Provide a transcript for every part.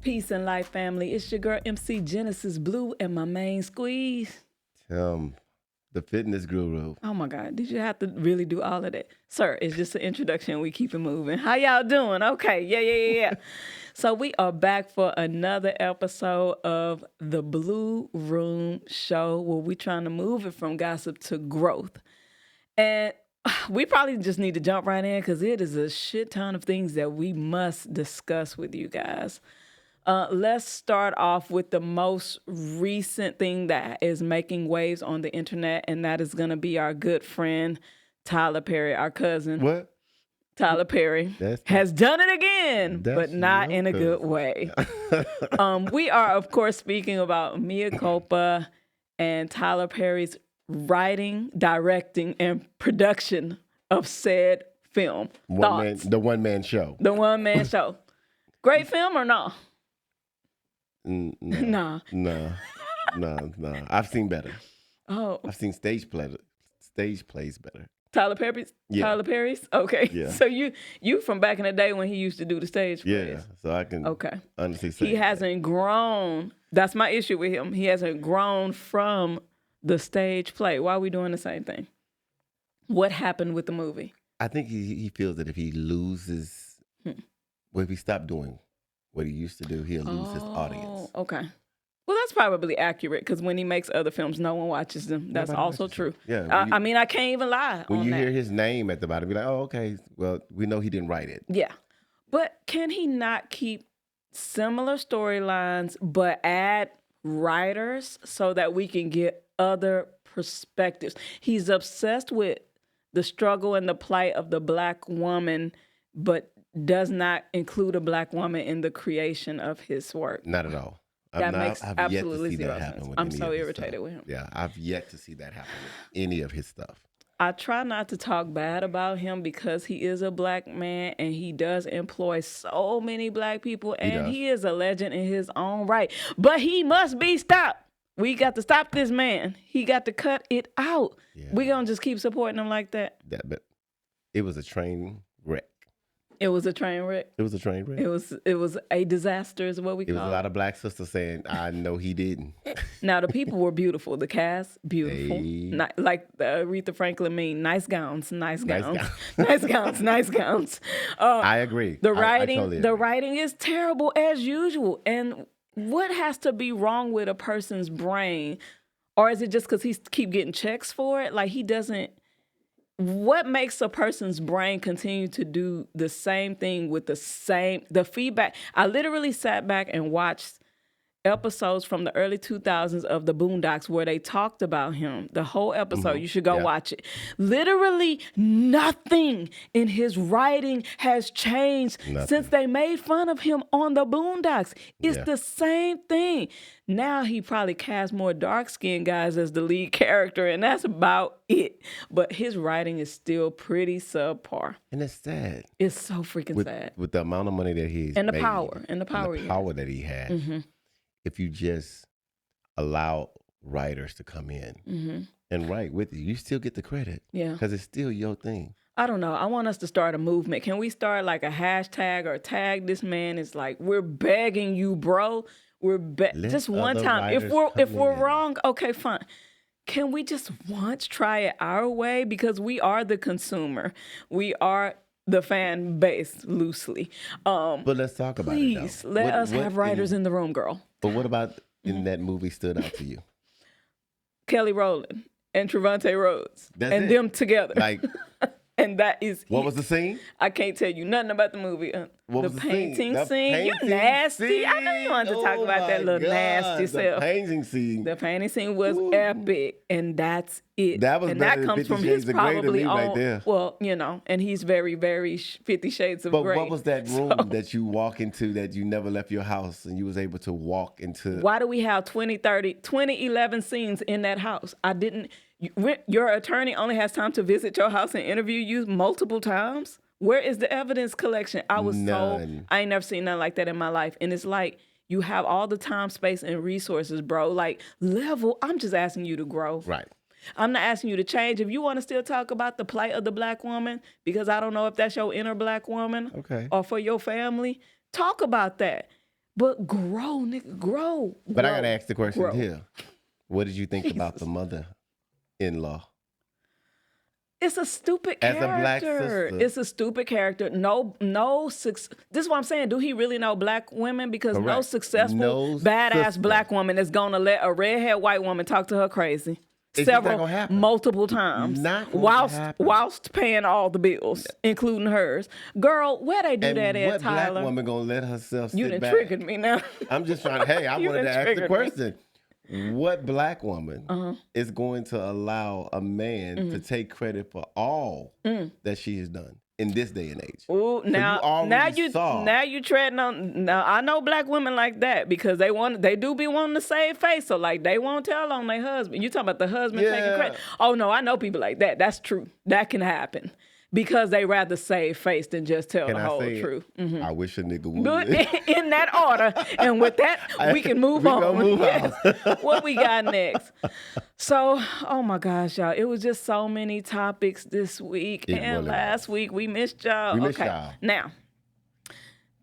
Peace and life, family. It's your girl, MC Genesis Blue, and my main squeeze. The fitness guru. Oh, my God. Did you have to really do all of that? Sir, it's just an introduction. We keep it moving. How y'all doing? Okay. Yeah. So we are back for another episode of the Blue Room Show, where we're trying to move it from gossip to growth. And we probably just need to jump right in because it is a shit ton of things that we must discuss with you guys. Let's start off with the most recent thing that is making waves on the internet, and that is going to be our good friend, Tyler Perry, our cousin. What? Tyler Perry has done it again, but not in a good way. We are, of course, speaking about Mea Culpa and Tyler Perry's writing, directing, and production of said film. The one-man show. The one-man show. Great film or no? No. I've seen better. Oh, I've seen stage plays better. Tyler Perry's? Yeah. Tyler Perry's? Okay. Yeah. So you from back in the day when he used to do the stage plays. Yeah, so I can Okay. honestly say He hasn't grown. That's my issue with him. He hasn't grown from the stage play. Why are we doing the same thing? What happened with the movie? I think he feels that if he loses, if he stopped doing what he used to do, he'll lose his audience. Okay. Well, that's probably accurate because when he makes other films, no one watches them. That's also true. Yeah. I mean, I can't even lie When on you that. hear his name at the bottom, be like, oh, okay, well, we know he didn't write it. Yeah. But can he not keep similar storylines but add writers so that we can get other perspectives? He's obsessed with the struggle and the plight of the Black woman, but does not include a Black woman in the creation of his work. Not at all. That makes I've absolutely yet to see zero that happen sense. with I'm any so of his irritated stuff. with him. Yeah, I've yet to see that happen with any of his stuff. I try not to talk bad about him because he is a Black man and he does employ so many Black people and he is a legend in his own right. But he must be stopped. We got to stop this man. He got to cut it out. Yeah. We're going to just keep supporting him like that. But it was a train wreck. It was a train wreck. It was a train wreck. It was a disaster is what we call it. It was a lot of Black sisters saying, I know he didn't. Now, the people were beautiful. The cast, beautiful. Hey. Like Aretha Franklin mean, nice gowns. Nice gowns. I agree. The writing, I totally agree. The writing is terrible as usual. And what has to be wrong with a person's brain? Or is it just because he keep getting checks for it? Like he doesn't. What makes a person's brain continue to do the same thing with the feedback? I literally sat back and watched episodes from the early 2000s of the Boondocks where they talked about him. The whole episode, you should go watch it. Literally nothing in his writing has changed since they made fun of him on the Boondocks. It's the same thing. Now he probably casts more dark-skinned guys as the lead character, and that's about it. But his writing is still pretty subpar. And it's sad. It's so freaking sad. With the amount of money that he's and the made, power that he has. Mm-hmm. If you just allow writers to come in and write with you still get the credit. Yeah. Because it's still your thing. I don't know. I want us to start a movement. Can we start like a hashtag or tag this man? It's like, we're begging you, bro. Just one time. If we're wrong, okay, fine. Can we just once try it our way? Because we are the consumer. We are the fan base, loosely. But let's talk about it. Please, let us have writers in the room, girl. But what about in that movie stood out to you? Kelly Rowland and Trevante Rhodes. Them together. Like, and that is what was the scene? I can't tell you nothing about the movie. What was the painting scene? You nasty. Scene? I know you wanted to talk about that little nasty self. The painting scene. The painting scene was epic, and that's it. That was and better that comes than 50 from Shades his of Grey probably to me own. Right there. Well, and he's very, very 50 Shades of Grey. But what was that room that you walk into that you never left your house and you was able to walk into? Why do we have 2011 scenes in that house? I didn't. Your attorney only has time to visit your house and interview you multiple times? Where is the evidence collection? I ain't never seen nothing like that in my life. And it's like, you have all the time, space, and resources, bro. Like, I'm just asking you to grow. Right. I'm not asking you to change. If you want to still talk about the plight of the Black woman, because I don't know if that's your inner Black woman or for your family, talk about that. But grow, nigga, grow. But I got to ask the question grow. here. What did you think about the mother-in-law? It's a stupid character. As a black sister. It's a stupid character. This is what I'm saying. Do he really know black women? Because no successful, badass black woman is going to let a redhead white woman talk to her crazy. Multiple times. Whilst paying all the bills, including hers. Girl, where they do that at, Tyler? What black woman going to let herself sit back? You done triggered me now. I'm just trying to, I wanted to ask the question. What black woman is going to allow a man to take credit for all that she has done in this day and age? Ooh, now you treading on. Now I know black women like that because they do be wanting to save face, so like they won't tell on their husband. You talking about the husband taking credit? Oh no, I know people like that. That's true. That can happen. Because they rather save face than just tell the whole truth. I wish a nigga would. Good in that order. And with that, we can move on. What we got next? So, oh my gosh, y'all. It was just so many topics this week. And last week. We missed y'all. Now,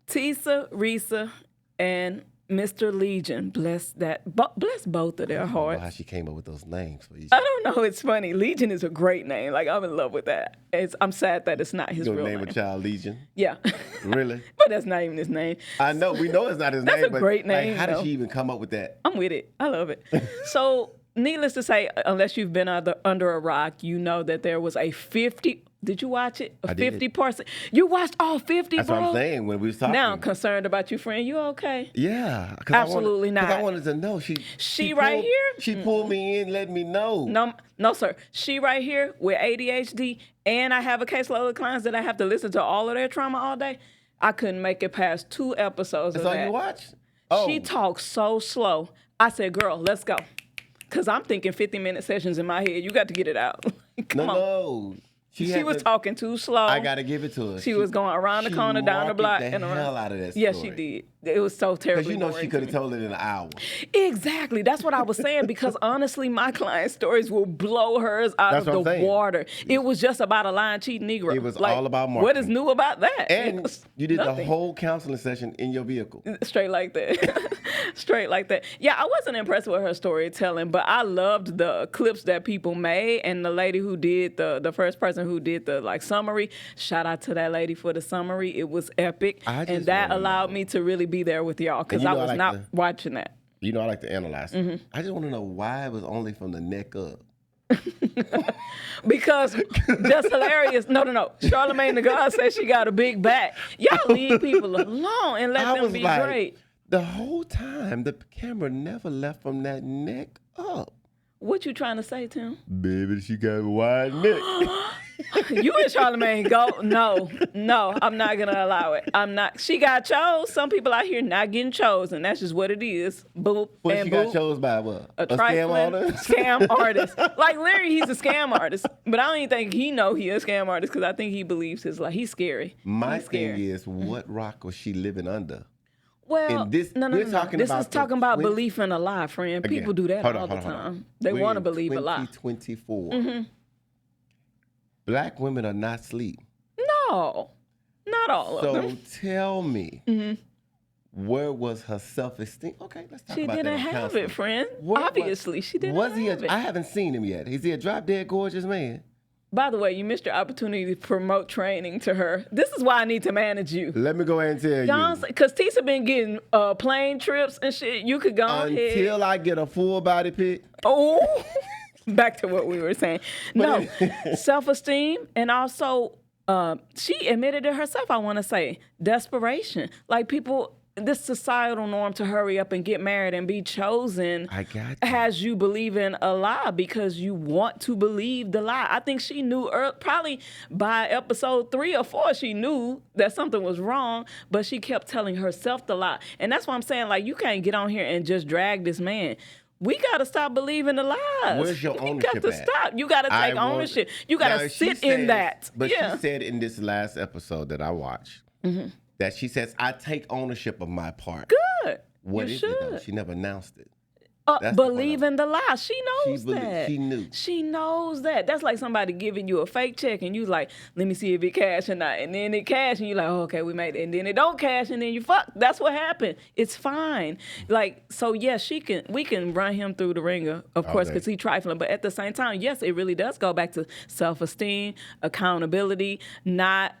Tisa, Risa, and Mr. Legion, bless both of their hearts. I don't know how she came up with those names for each. I don't know. It's funny. Legion is a great name. Like, I'm in love with that. I'm sad that it's not his real name. Name a child Legion? Yeah. Really? But that's not even his name. I know. We know it's not his name. That's a great name. Like, how did she even come up with that? I'm with it. I love it. So, needless to say, unless you've been under a rock, you know that there was a 50... Did you watch it? 50%. You watched all 50, That's bro? That's what I'm saying when we was talking. Now I'm concerned about you, friend. You okay? Yeah. Absolutely not. Because I wanted to know. She right here? She pulled me in, let me know. No, sir. She right here with ADHD, and I have a caseload of clients that I have to listen to all of their trauma all day. I couldn't make it past 2 episodes of that. That's all you watched? Oh. She talks so slow. I said, girl, let's go. Because I'm thinking 50-minute sessions in my head. You got to get it out. Come on. No. She was talking too slow. I got to give it to her. She was going around the corner, down the block. and around. Hell out of that story. Yeah, she did. It was so terribly Because she could have told it in an hour. Exactly. That's what I was saying because honestly, my client stories will blow hers out of the water. It was just about a lying, cheating Negro. It was all about marketing. What is new about that? And you did the whole counseling session in your vehicle. Straight like that. Straight like that. Yeah, I wasn't impressed with her storytelling, but I loved the clips that people made and the lady who did the first person who did the summary. Shout out to that lady for the summary. It was epic. And that allowed me to really be there with y'all because I was not watching that. You know I like to analyze. I just want to know why it was only from the neck up. Because that's hilarious. No. Charlamagne the God said she got a big back. Y'all leave people alone and let them be great. The whole time, the camera never left from that neck up. What you trying to say, Tim? Baby, she got a wide neck. You and Charlamagne go, no, I'm not going to allow it. I'm not. She got chose. Some people out here not getting chosen. That's just what it is. Boop. Well, and she got chose by what? A scam artist? Scam artist. Like, literally, he's a scam artist. But I don't even think he know he a scam artist because I think he believes he's scary. My thing is, what rock was she living under? Well, this is talking about belief in a lie, friend. People do that all the time. They want to believe a lie. 2024. Black women are not asleep. No, not all of them. So tell me, where was her self-esteem? Okay, let's talk about that. She didn't have it, friend. Obviously, she didn't have it. I haven't seen him yet. Is he a drop-dead gorgeous man? By the way, you missed your opportunity to promote training to her. This is why I need to manage you. Let me go ahead and tell you. Because Tisa been getting plane trips and shit. You could go ahead. Until I get a full body pic. Oh, back to what we were saying. No, self-esteem and also she admitted it herself, I want to say, desperation. Like people... This societal norm to hurry up and get married and be chosen has you believing a lie because you want to believe the lie. I think she knew probably by episode 3 or 4, she knew that something was wrong, but she kept telling herself the lie. And that's why I'm saying, like, you can't get on here and just drag this man. We got to stop believing the lies. Where's your ownership You got to stop. You got to take ownership. You got to sit in that. But she said in this last episode that I watched, that she says, I take ownership of my part. Good. What is it, though? She never announced it. believing the lie. She knows that. She knew. She knows that. That's like somebody giving you a fake check and you like, let me see if it cash or not. And then it cash and you're like, oh, okay, we made it. And then it don't cash and then you fuck. That's what happened. It's fine. Like, so yes, we can run him through the ringer, of course, because he's trifling. But at the same time, yes, it really does go back to self-esteem, accountability, not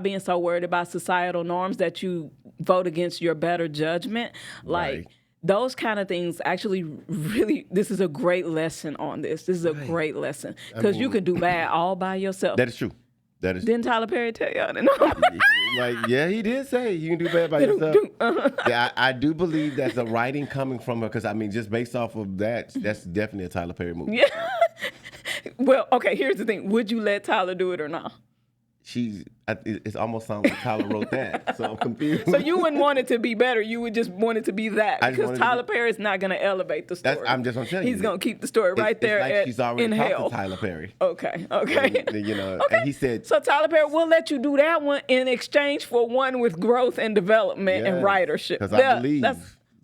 being so worried about societal norms that you vote against your better judgment. Like, those kind of things actually really, this is a great lesson on this. This is a great lesson. Because you can do bad all by yourself. That is true. That is. Didn't Tyler Perry tell y'all that? Like, yeah, he did say you can do bad by yourself. Yeah, I do believe that's a writing coming from her, because, I mean, just based off of that, that's definitely a Tyler Perry movie. Yeah. Well, okay, here's the thing. Would you let Tyler do it or not? It almost sounds like Tyler wrote that, so I'm confused. So you wouldn't want it to be better. You would just want it to be that, because Tyler Perry is not going to elevate the story. I'm just telling you. He's going to keep the story right there. It's like she's already in talked hell. to Tyler Perry. Okay. And, you know, and he said. So Tyler Perry, we'll let you do that one in exchange for one with growth and development and writership. Because I believe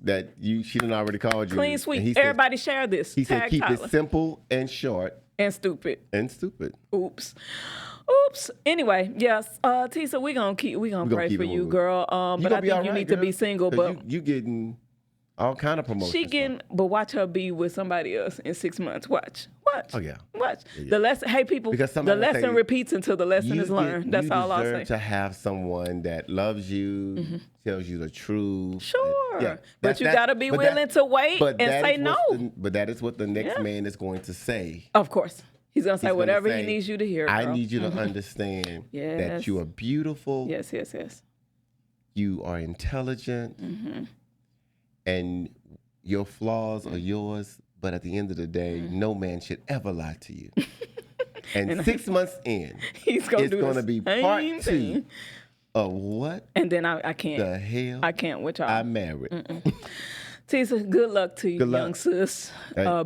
that she done already called you. Clean sweep. Everybody share this. He said keep Tyler. it simple and short. And stupid. Oops. Anyway, yes, Tisa, we gonna pray for you, girl. But I think you need to be single. But you getting all kind of promotions. But watch her be with somebody else in 6 months. Watch. Oh yeah. Watch. Yeah. The lesson. Hey people, the lesson repeats until the lesson is learned. That's all I'll say. You deserve to have someone that loves you, tells you the truth. Sure. But you gotta be willing to wait and say no. But that is what the next man is going to say. Of course. He's going to say whatever he needs you to hear, girl. I need you to understand that you are beautiful. Yes. You are intelligent. And your flaws are yours. But at the end of the day, no man should ever lie to you. And 6 months in, it's going to be part 2 of what? And then I can't. The hell? I can't with y'all. I married. Tisa, good luck to you, young sis.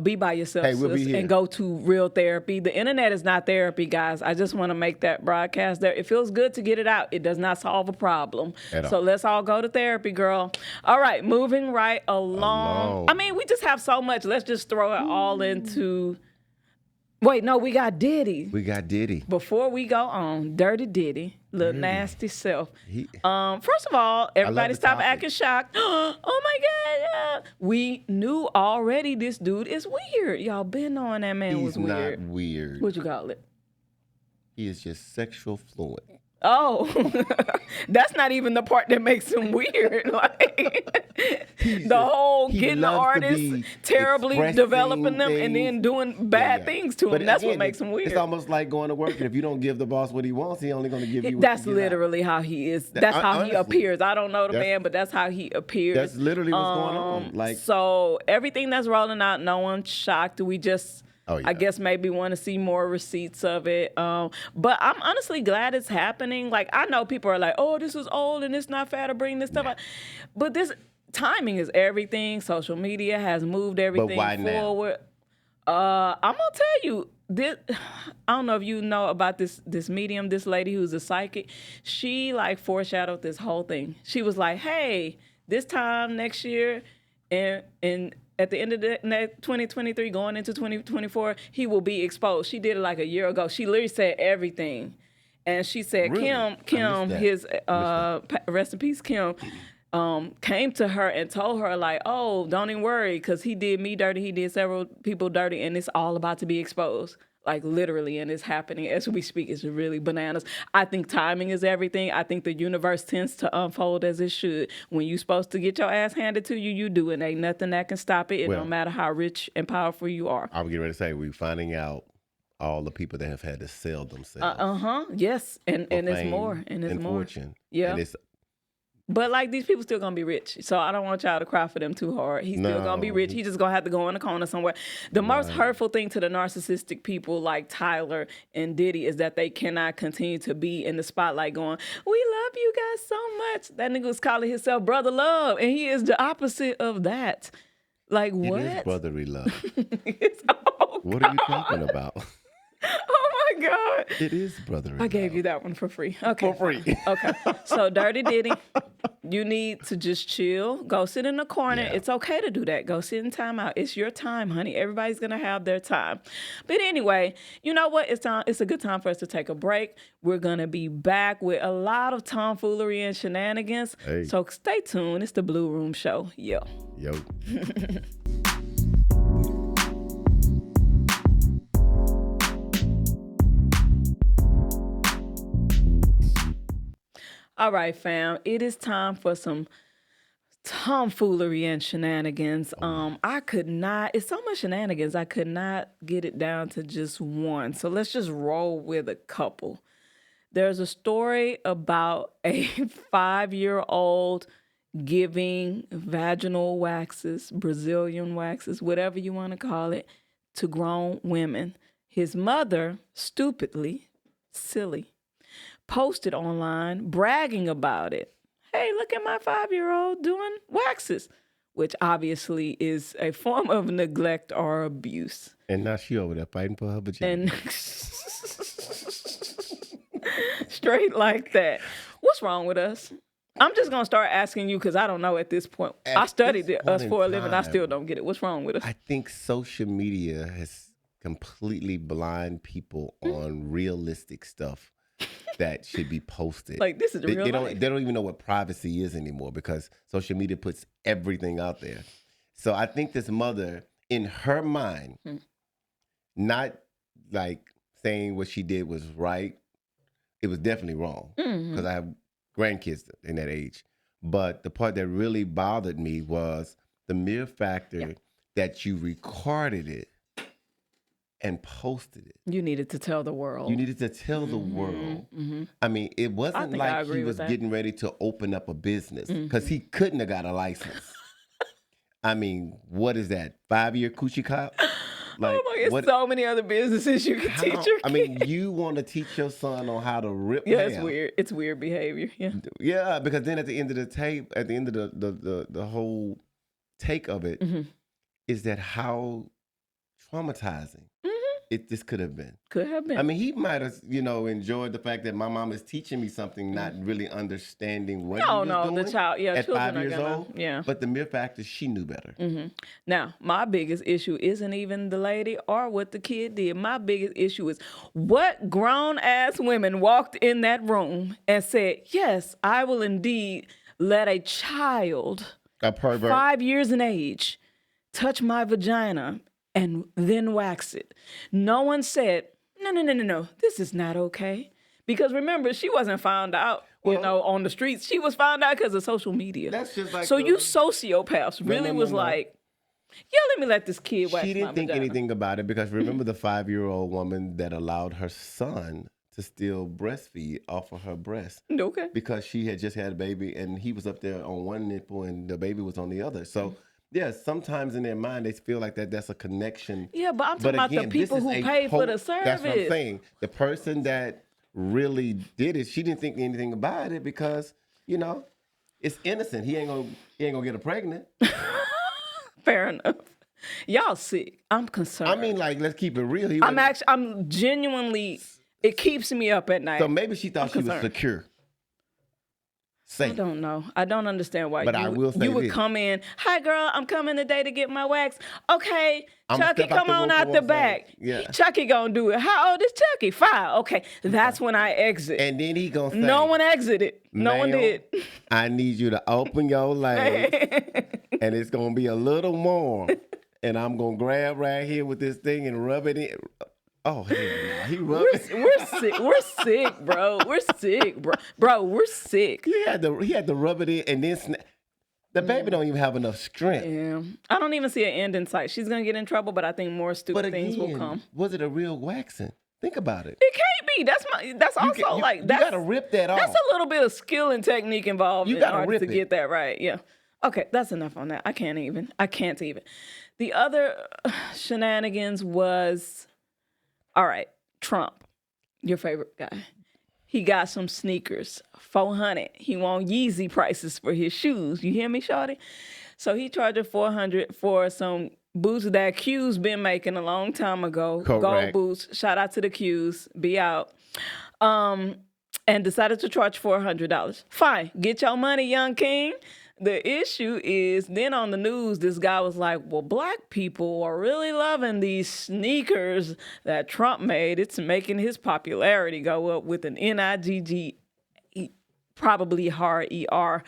Be by yourself, sis, and go to real therapy. The internet is not therapy, guys. I just want to make that broadcast there. It feels good to get it out. It does not solve a problem. So let's all go to therapy, girl. All right, moving right along. I mean, we just have so much. Let's just throw it all into... Wait, no, we got Diddy. Before we go on, Dirty Diddy, little nasty self. First of all, everybody stop acting shocked. Oh my God, we knew already this dude is weird. Y'all been knowing that man was weird. He's not weird. What'd you call it? He is just sexual fluent. Oh, that's not even the part that makes him weird. Like the whole getting the artists terribly developing them and then doing bad things to him. That's what makes him weird. It's almost like going to work, and if you don't give the boss what he wants, he's only going to give you what That's literally how he is. That's how he appears. I don't know the man, but that's how he appears. That's literally what's going on. Like, so everything that's rolling out, no one's shocked. We just... I guess maybe want to see more receipts of it. But I'm honestly glad it's happening. Like, I know people are like, oh, this is old and it's not fair to bring this stuff out. But this timing is everything. Social media has moved everything forward. I'm going to tell you, this, I don't know if you know about this medium, this lady who's a psychic. She, like, foreshadowed this whole thing. She was like, hey, this time next year, and at the end of the 2023, going into 2024, he will be exposed. She did it like a year ago. She literally said everything. And she said, really? Kim, his, rest in peace, Kim, came to her and told her, like, oh, don't even worry, because he did me dirty. He did several people dirty, and it's all about to be exposed. Like, literally, and it's happening as we speak. It's really bananas. I think timing is everything. I think the universe tends to unfold as it should. When you're supposed to get your ass handed to you, you do it. Ain't nothing that can stop it, no matter how rich and powerful you are. I'm getting ready to say, we're finding out all the people that have had to sell themselves. Yes, and it's more. And it's more. Fortune. Yeah. And it's, but, like, these people still gonna be rich. So I don't want y'all to cry for them too hard. He's still gonna be rich. He's just gonna have to go in the corner somewhere. The most hurtful thing to the narcissistic people like Tyler and Diddy is that they cannot continue to be in the spotlight going, we love you guys so much. That nigga was calling himself Brother Love, and he is the opposite of that. Like, what? It is brotherly love. What are you talking about? Oh my God. It is brotherly love. I gave you that one for free. Okay. For free. Okay. So Dirty Diddy, You need to just chill. Go sit in the corner. Yeah. It's okay to do that. Go sit in timeout. It's your time, honey. Everybody's gonna have their time. But anyway, you know what? It's time. It's a good time for us to take a break. We're gonna be back with a lot of tomfoolery and shenanigans. Hey. So stay tuned. It's the Blue Room Show. Yo. All right, fam. It is time for some tomfoolery and shenanigans. I could not, it's so much shenanigans, I could not get it down to just one. So let's just roll with a couple. There's a story about a 5-year-old giving vaginal waxes, Brazilian waxes, whatever you want to call it, to grown women. His mother, stupidly, silly, posted online bragging about it. Hey, look at my 5-year-old doing waxes, which obviously is a form of neglect or abuse. And now she over there fighting for her vagina. And straight like that. What's wrong with us? I'm just going to start asking you because I don't know at this point. I studied us for a living. I still don't get it. What's wrong with us? I think social media has completely blind people on realistic stuff that should be posted. Like, this is the real life. They don't even know what privacy is anymore because social media puts everything out there. So I think this mother, in her mind, not like saying what she did was right. It was definitely wrong because I have grandkids in that age. But the part that really bothered me was the mere factor that you recorded it and posted it. You needed to tell the world. You needed to tell the world. I mean, it wasn't like he was getting ready to open up a business because he couldn't have got a license. I mean, what is that? 5-year coochie cop? Like, oh my God, so many other businesses you can teach your kid. I mean, you want to teach your son on how to rip Yeah, hair. it's weird. It's weird behavior. Yeah. Yeah, because then at the end of the tape, at the end of the whole take of it, is that how traumatizing this could have been. Could have been. I mean, he might have, enjoyed the fact that my mom is teaching me something, not really understanding what he was doing. The child, at 5 children years are gonna, old. yeah. But the mere fact is she knew better. Now, my biggest issue isn't even the lady or what the kid did. My biggest issue is what grown-ass women walked in that room and said, yes, I will indeed let a child, A pervert. 5 years in age, touch my vagina and then wax it. No one said, no, this is not okay. Because remember, she wasn't found out, on the streets. She was found out because of social media. That's just like so you sociopaths really was like, let me let this kid wax my She didn't think vagina. anything about it because remember the 5-year-old woman that allowed her son to still breastfeed off of her breast. Okay. Because she had just had a baby and he was up there on one nipple and the baby was on the other. So yeah, sometimes in their mind, they feel like that's a connection. Yeah, but I'm talking about the people who paid for the service. That's what I'm saying. The person that really did it, she didn't think anything about it because, it's innocent. He ain't gonna get her pregnant. Fair enough. Y'all sick. I'm concerned. I mean, like, let's keep it real. I'm genuinely, it keeps me up at night. So maybe she thought she was secure. Safe. I don't know. I don't understand why but you would come in. Hi, girl. I'm coming today to get my wax. Okay, Chucky, come on out the back. Yeah. Chucky gonna do it. How old is Chucky? 5. Okay, that's when I exit. And then he gonna say, no one exited. No one did. I need you to open your legs, and it's gonna be a little warm, and I'm gonna grab right here with this thing and rub it in. Oh, hell no. He rubbed it. We're sick. We're sick, bro. We're sick, bro. Bro, we're sick. He had to rub it in and then the baby don't even have enough strength. Yeah. I don't even see an end in sight. She's going to get in trouble, but I think more stupid things will come. Was it a real waxing? Think about it. It can't be. That's also you gotta rip that off. That's a little bit of skill and technique involved in order to get that right. Yeah. Okay, that's enough on that. I can't even. The other shenanigans was, all right, Trump, your favorite guy. He got some sneakers, $400. He want Yeezy prices for his shoes. You hear me, shawty? So he charged $400 for some boots that Q's been making a long time ago. Correct. Gold boots. Shout out to the Q's. Be out. and decided to charge $400. Fine, get your money, young king. The issue is then on the news, this guy was like, well, black people are really loving these sneakers that Trump made. It's making his popularity go up with an N-I-G-G, probably hard E-R.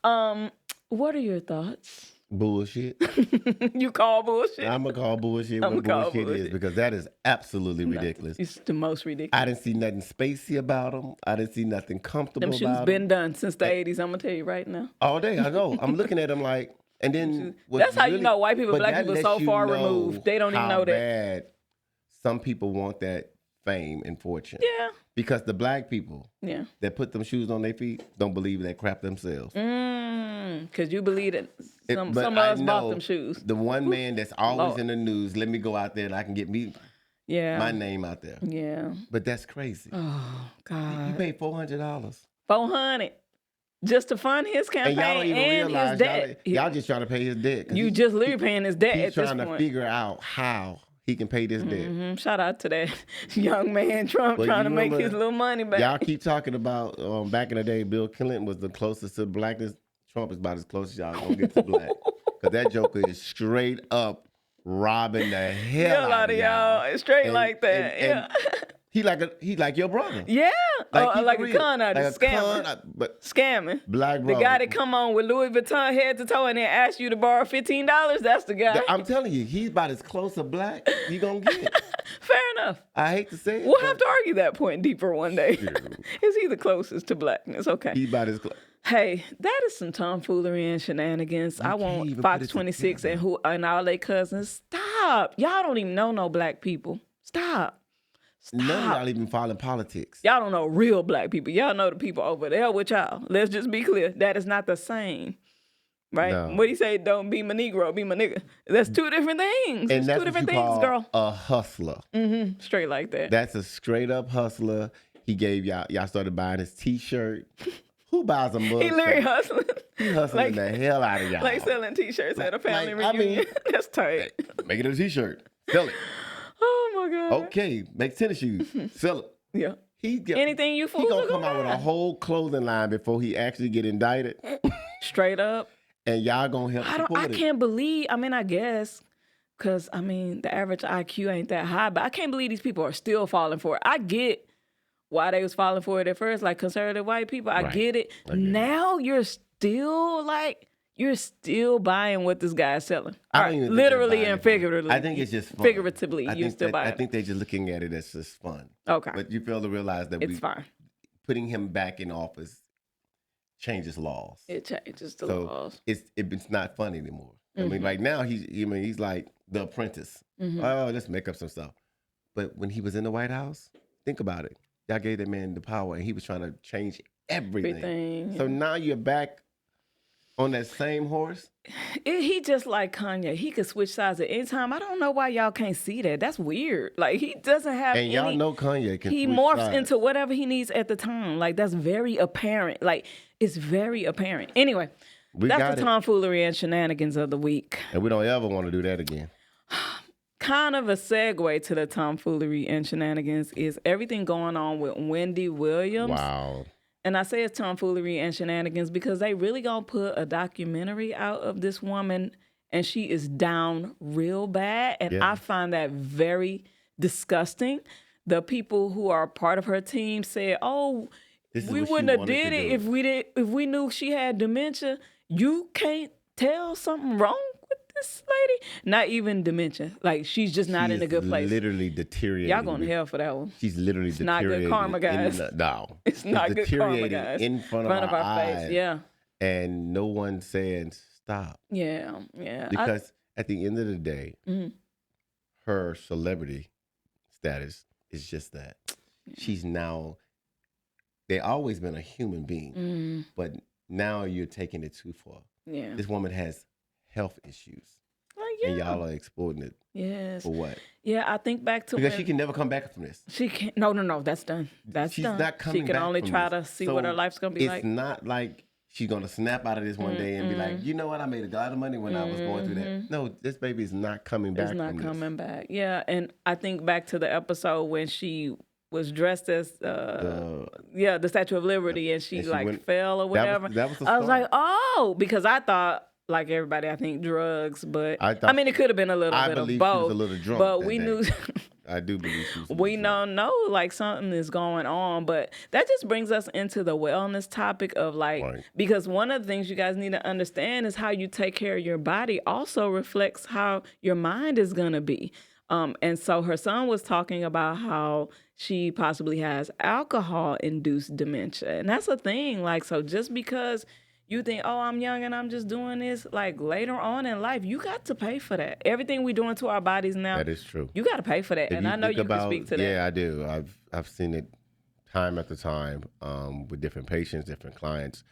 What are your thoughts? Bullshit. You call bullshit? I'm going to call bullshit what bullshit is, because that is absolutely ridiculous. It's the most ridiculous. I didn't see nothing spacey about them. I didn't see nothing comfortable Them about shoes them. been done since the 80s, I'm going to tell you right now. All day, I know. I'm looking at them like, and then... That's how you know white people, but black that people lets so you far know removed. They don't even how know that. bad some people want that fame and fortune. Yeah. Because the black people Yeah. that put them shoes on their feet don't believe that crap themselves. Because you believe that some But of I us bought know them shoes. The one man that's always Lord. in the news, let me go out there and I can get my name out there. Yeah. But that's crazy. Oh, You God. paid $400. $400 just to fund his And campaign y'all don't even and realize his debt. y'all just trying to pay his debt. 'Cause You just literally paying his debt he's at this trying to point. figure out how he can pay this debt. Shout out to that young man Trump But trying you to make remember- his little money back. Y'all keep talking about back in the day, Bill Clinton was the closest to blackness. Trump is about as close as y'all gonna get to black. Because that joker is straight up robbing the hell out of y'all. It's straight And- like that. and he like your brother. Yeah. Like, Like for a real. con artist, Like a scammer. but Scamming. black The brother. guy that come on with Louis Vuitton head to toe and then ask you to borrow $15, that's the guy. I'm telling you, he's about as close to black you gonna get. Fair enough. I hate to say it. We'll but have to argue that point deeper one day. Is he the closest to blackness? Okay. He's about as close. Hey, that is some tomfoolery and shenanigans. I can't want even Fox put it 26 together. and all their cousins. Stop. Y'all don't even know no black people. Stop. None of y'all even follow politics. Y'all don't know real black people. Y'all know the people over there with y'all. Let's just be clear. That is not the same. Right? No. What do you say? Don't be my Negro, be my nigga. That's two different things. And It's that's two different what you things, call girl. a hustler. Straight like that. That's a straight up hustler. He gave y'all started buying his T-shirt. Who buys a mug? He literally hustling. He hustling the hell out of y'all. Like selling T-shirts at a family Like, I mean- reunion. That's tight. Make it a T-shirt. Sell it. Oh my God. Okay. Make tennis shoes. Sell it. Yeah. He Anything you He fools gonna are come out with buy. a whole clothing line before he actually get indicted, Straight up. and y'all gonna help support I it. can't believe, I guess, because, the average IQ ain't that high, but I can't believe these people are still falling for it. I get why they was falling for it at first, like conservative white people. I Right. get it. I get it. Now you're still buying what this guy's selling. I All don't right, even think they're literally buying and it for it. figuratively. I think it's just fun. Figuratively, I you're think still that- buying I it. think they're just looking at it as just fun. Okay. But you fail to realize that It's fine. putting him back in office changes laws. It changes the So laws. it's not fun anymore. I mean, right now he's like the apprentice. Oh, let's make up some stuff. But when he was in the White House, think about it. Y'all gave that man the power, and he was trying to change everything. Everything. So now you're back on that same horse. He just like Kanye. He could switch sides at any time. I don't know why y'all can't see that. That's weird. Like, he doesn't have And y'all any... know Kanye can He switch morphs sides. into whatever he needs at the time. Like, that's very apparent. Like, it's very apparent. Anyway, We got that's the it. tomfoolery and shenanigans of the week. And we don't ever want to do that again. Kind of a segue to the tomfoolery and shenanigans is everything going on with Wendy Williams. Wow. And I say it's tomfoolery and shenanigans because they really gonna put a documentary out of this woman, and she is down real bad. And Yeah. I find that very disgusting. The people who are part of her team said, "Oh, This is we what she wouldn't have wanted to did it do. if we knew she had dementia." You can't tell something wrong with this lady. Not even dementia. Like, she's just not She in a is good place. Literally deteriorating. Y'all going to hell for that one. She's literally not good deteriorating. karma, guys. No. It's not good karma, deteriorating guys. in front of our eyes. face. Yeah. And no one saying stop. Yeah. Because at the end of the day, Mhm. her celebrity status is just that. She's now, they always been a human being, but now you're taking it too far. Yeah. This woman has health issues, Yeah. and y'all are exploiting it Yes. for what? Yeah, I think back to Because when she can never come back from this. she can't. No, that's done. That's She's done. not coming She can back only from try this. to see So what her life's gonna be it's like. not like she's gonna snap out of this one day and be like, you know what, I made a lot of money when I was going through that. No, this baby is not coming back. It's not from coming this. back. Yeah, and I think back to the episode when she was dressed as the Statue of Liberty, and she like went, fell or whatever. That was the I was story. like, oh, because I thought, like everybody, I think drugs, but I mean, it could have been a little bit of both. I believe she was a little drunk, but that we day. knew. I do believe she was. We don't know, like something is going on, but that just brings us into the wellness topic of like, because one of the things you guys need to understand is how you take care of your body also reflects how your mind is gonna be. And so her son was talking about how she possibly has alcohol-induced dementia, and that's a thing. Like, so just because you think, oh, I'm young and I'm just doing this, like later on in life, you got to pay for that. Everything we doing to our bodies now, that is true. You got to pay for that, and I know you can speak to that. Yeah, I do. I've seen it time after time with different patients, different clients.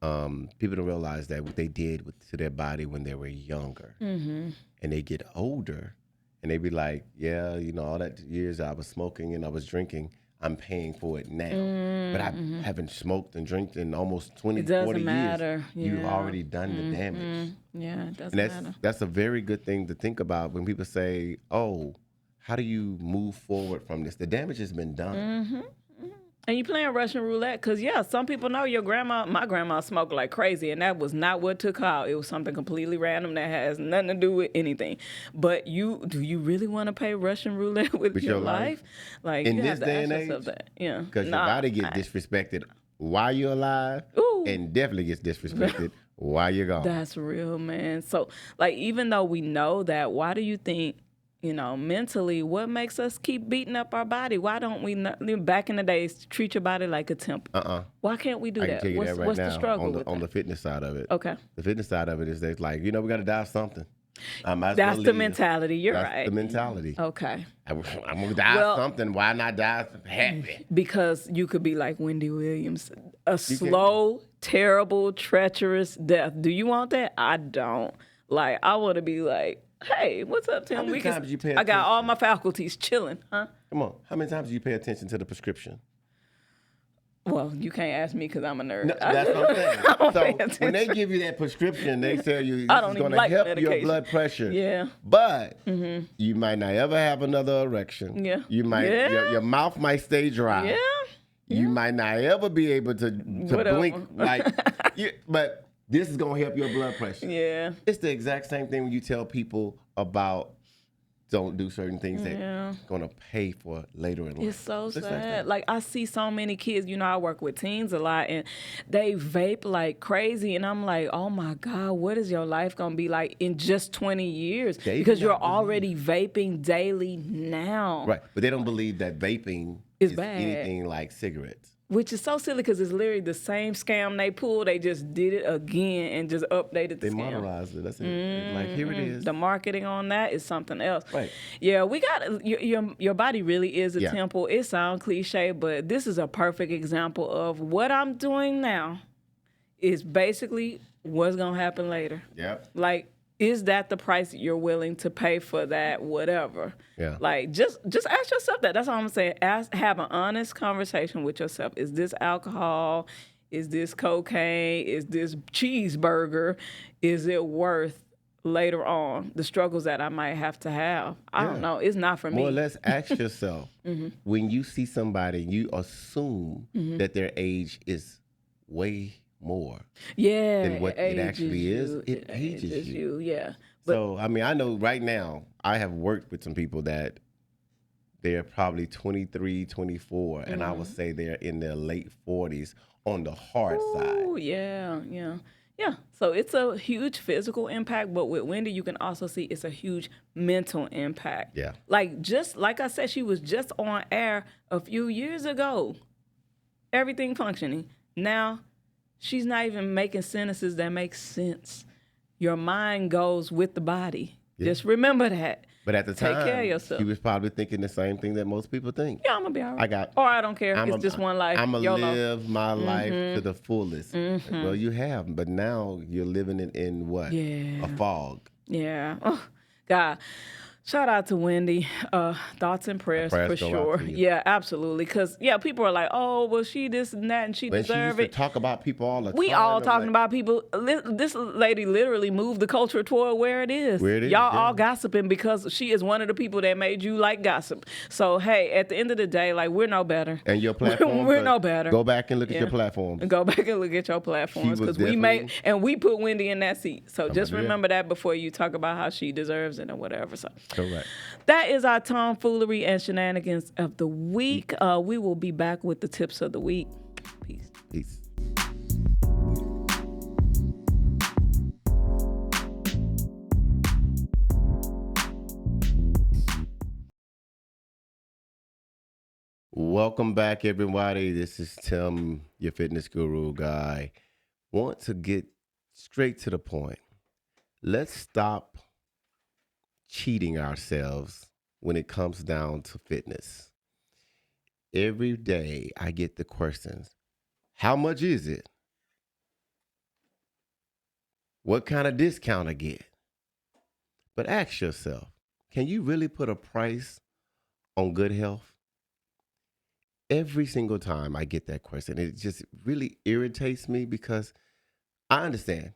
People don't realize that what they did to their body when they were younger, and they get older, and they be like, yeah, you know, all that years I was smoking and I was drinking, I'm paying for it now. But I haven't smoked and drank in almost 20, 40 years. You've already done the damage. Yeah, it doesn't matter. That's a very good thing to think about when people say, oh, how do you move forward from this? The damage has been done. And you playing Russian roulette because, yeah, some people know my grandma smoked like crazy, and that was not what took her out. It was something completely random that has nothing to do with anything. But do you really want to play Russian roulette with your life? Like, in you this have to day ask and yourself age, that. Yeah. Because your body gets disrespected while you're alive, and definitely gets disrespected while you're gone. That's real, man. So, like, even though we know that, why do you think, you know, mentally, what makes us keep beating up our body? Why don't we, back in the days, treat your body like a temple? Why can't we do that? I can tell you that right what's now the struggle with on the fitness side of it. Okay. The fitness side of it is that, like, you know, we got to die of something. That's the mentality. You're right. That's the mentality. Okay. I'm going to die of something. Why not die happy? Because you could be like Wendy Williams, a slow, terrible, treacherous death. Do you want that? I don't. Like, I want to be like, hey, what's up, Tim? How many times did you pay attention? I got all my faculties chilling, huh? Come on. How many times do you pay attention to the prescription? Well, you can't ask me because I'm a nerd. No, that's what I'm saying. So when they give you that prescription, they tell you this is going to help your blood pressure. Yeah. But you might not ever have another erection. Yeah. You might your mouth might stay dry. Yeah. You might not ever be able to blink like but this is going to help your blood pressure. Yeah. It's the exact same thing when you tell people about don't do certain things that going to pay for later in life. It's so sad. Like, I see so many kids, you know, I work with teens a lot, and they vape like crazy. And I'm like, oh my God, what is your life going to be like in just 20 years? Because you're already vaping daily now. Right. But they don't believe that vaping is bad. Anything like cigarettes. Which is so silly because it's literally the same scam they pulled. They just did it again and just updated the scam. They modernized it. That's it. Like, here it is. The marketing on that is something else. Right. Yeah, we got your body really is a temple. It sounds cliche, but this is a perfect example of what I'm doing now is basically what's gonna happen later. Yep. Like, is that the price you're willing to pay for that, whatever? Yeah. Like, just ask yourself that. That's all I'm saying. Have an honest conversation with yourself. Is this alcohol? Is this cocaine? Is this cheeseburger? Is it worth later on the struggles that I might have to have? I don't know. It's not for me. More or less, ask yourself, when you see somebody, you assume that their age is way more than what it actually is. It ages you. Yeah. So, I mean, I know right now I have worked with some people that they're probably 23, 24, and I would say they're in their late 40s on the hard side. Oh, yeah. So it's a huge physical impact, but with Wendy, you can also see it's a huge mental impact. Yeah. Like, just like I said, she was just on air a few years ago. Everything functioning. Now, she's not even making sentences that make sense. Your mind goes with the body. Yeah. Just remember that. But at the time, take care of yourself. She was probably thinking the same thing that most people think. Yeah, I'm going to be all right. Or I don't care. It's just one life. I'm going to live my life to the fullest. Well, you have. But now you're living it in what? Yeah. A fog. Yeah. Oh, God. Shout out to Wendy. Thoughts and prayers Prayers for go out sure. to you. Yeah, absolutely. Because, yeah, people are like, oh, well, she this and that and she When she used deserve to it. talk about people all the We time. all I'm talking like, about people. This lady literally moved the culture toward where it is. Where it is, Y'all yeah. all gossiping because she is one of the people that made you like gossip. So, hey, at the end of the day, like, we're no better. And your platforms. We're no better. Go back and look at Yeah. your platforms. And go back and look at your platforms was because we made definitely- and we put Wendy in that seat. So just do that. remember that before you talk about how she deserves it or whatever. So Correct. that is our tomfoolery and shenanigans of the week. We will be back with the tips of the week. Peace. Peace. Welcome back, everybody. This is Tim, your fitness guru guy. Want to get straight to the point. Let's stop cheating ourselves when it comes down to fitness. Every day I get the questions, how much is it? What kind of discount I get? But ask yourself, can you really put a price on good health? Every single time I get that question, it just really irritates me because I understand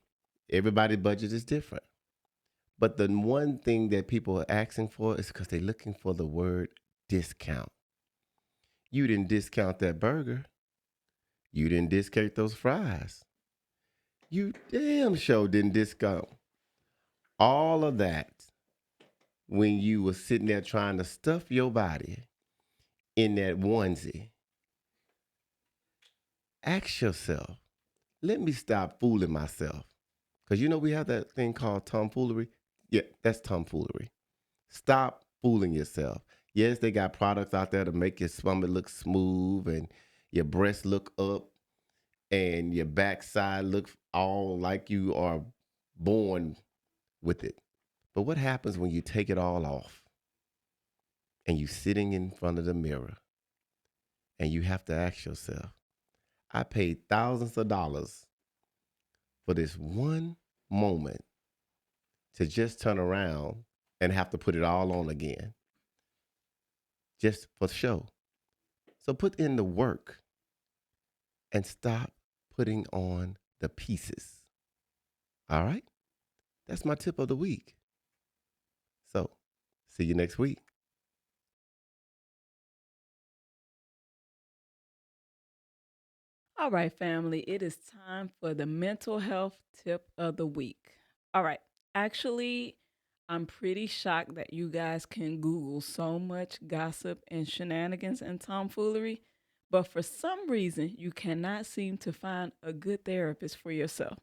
everybody's budget is different. But the one thing that people are asking for is because they're looking for the word discount. You didn't discount that burger. You didn't discount those fries. You damn sure didn't discount all of that when you were sitting there trying to stuff your body in that onesie. Ask yourself, let me stop fooling myself. Because we have that thing called tomfoolery. Yeah, that's tomfoolery. Stop fooling yourself. Yes, they got products out there to make your stomach look smooth and your breasts look up and your backside look all like you are born with it. But what happens when you take it all off and you're sitting in front of the mirror and you have to ask yourself, I paid thousands of dollars for this one moment to just turn around and have to put it all on again, just for show. So put in the work and stop putting on the pieces. All right? That's my tip of the week. So see you next week. All right, family, it is time for the mental health tip of the week. All right, actually, I'm pretty shocked that you guys can Google so much gossip and shenanigans and tomfoolery, but for some reason, you cannot seem to find a good therapist for yourself.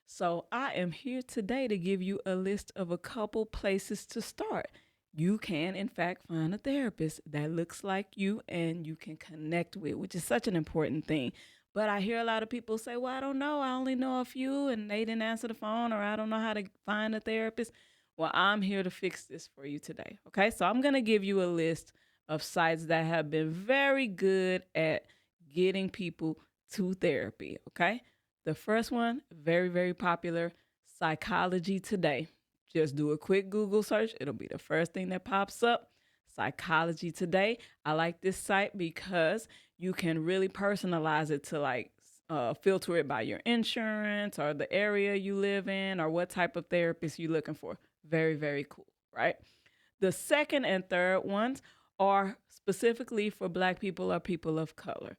So, I am here today to give you a list of a couple places to start. You can, in fact, find a therapist that looks like you and you can connect with, which is such an important thing. But I hear a lot of people say, well, I don't know. I only know a few and they didn't answer the phone, or I don't know how to find a therapist. Well, I'm here to fix this for you today. Okay. So I'm going to give you a list of sites that have been very good at getting people to therapy. Okay. The first one, very, very popular, Psychology Today. Just do a quick Google search. It'll be the first thing that pops up. Psychology Today. I like this site because you can really personalize it to filter it by your insurance or the area you live in or what type of therapist you're looking for. Very, very cool, right? The second and third ones are specifically for Black people or people of color.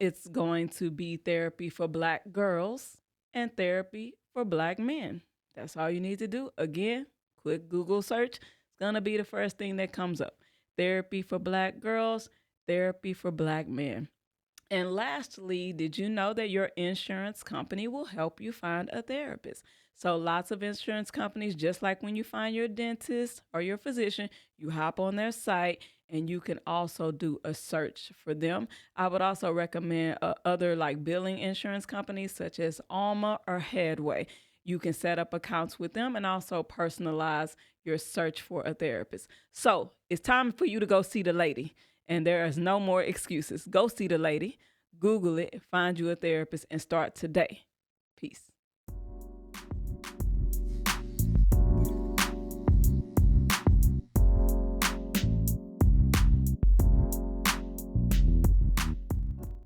It's going to be therapy for Black girls and therapy for Black men. That's all you need to do. Again, quick Google search. It's going to be the first thing that comes up. Therapy for Black girls, therapy for Black men. And lastly, did you know that your insurance company will help you find a therapist? So lots of insurance companies, just like when you find your dentist or your physician, you hop on their site and you can also do a search for them. I would also recommend other like billing insurance companies such as Alma or Headway. You can set up accounts with them and also personalize your search for a therapist. So it's time for you to go see the lady. And there is no more excuses. Go see the lady, Google it, find you a therapist, and start today. Peace.